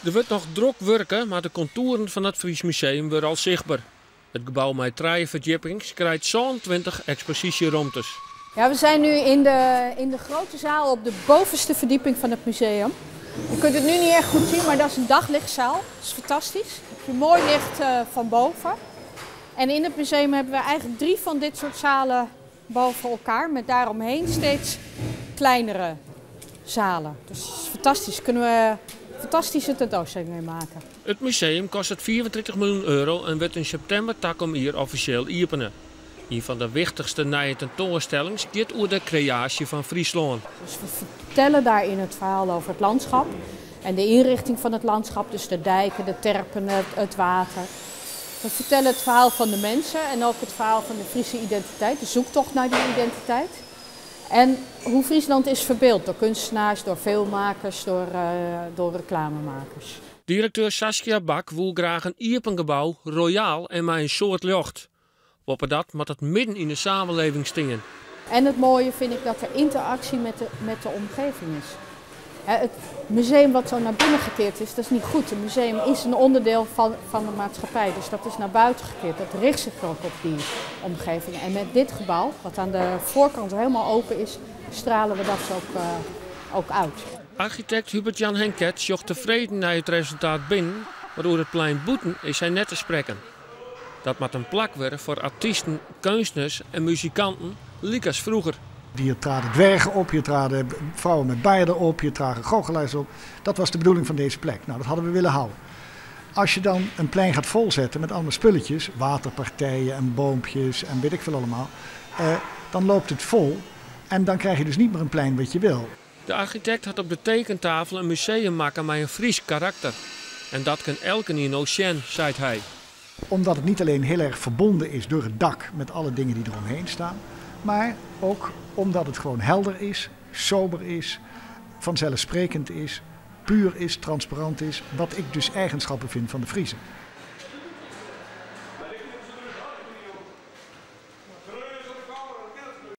Er wordt nog druk werken, maar de contouren van het Fries Museum worden al zichtbaar. Het gebouw met 3 verdiepings krijgt zo'n 20 expositieruimtes. Ja, we zijn nu in de grote zaal op de bovenste verdieping van het museum. Je kunt het nu niet echt goed zien, maar dat is een daglichtzaal. Dat is fantastisch. Je hebt mooi licht van boven. En in het museum hebben we eigenlijk 3 van dit soort zalen boven elkaar. Met daaromheen steeds kleinere zalen. Dus het is fantastisch. Kunnen we fantastische tentoonstelling mee maken. Het museum kost het 34 miljoen euro en wordt in september takom hier officieel openen. Een van de wichtigste nieuwe tentoonstellingen gaat over de creatie van Friesland. Dus we vertellen daarin het verhaal over het landschap en de inrichting van het landschap. Dus de dijken, de terpen, het water. We vertellen het verhaal van de mensen en ook het verhaal van de Friese identiteit. De zoektocht naar die identiteit. En hoe Friesland is verbeeld door kunstenaars, door filmmakers, door reclamemakers. Directeur Saskia Bak wil graag een open gebouw, royaal en met een soort lucht. Op dat moet het midden in de samenleving stingen. En het mooie vind ik dat er interactie met de omgeving is. Het museum wat zo naar binnen gekeerd is, dat is niet goed. Het museum is een onderdeel van de maatschappij, dus dat is naar buiten gekeerd. Dat richt zich ook op die omgeving. En met dit gebouw, wat aan de voorkant helemaal open is, stralen we dat ook uit. Architect Hubert-Jan Henket zocht tevreden naar het resultaat binnen, waardoor het plein boeten is hij net te spreken. Dat moet een plak worden voor artiesten, kunstenaars en muzikanten, liek als vroeger. Hier traden dwergen op, hier traden vrouwen met baarden op, hier traden goochelaars op. Dat was de bedoeling van deze plek. Nou, dat hadden we willen houden. Als je dan een plein gaat volzetten met allemaal spulletjes, waterpartijen en boompjes en weet ik veel allemaal, dan loopt het vol en dan krijg je dus niet meer een plein wat je wil. De architect had op de tekentafel een museum maken met een Fries karakter. En dat kan elke in zien, zei hij. Omdat het niet alleen heel erg verbonden is door het dak met alle dingen die eromheen staan, maar ook omdat het gewoon helder is, sober is, vanzelfsprekend is, puur is, transparant is, wat ik dus eigenschappen vind van de Friezen.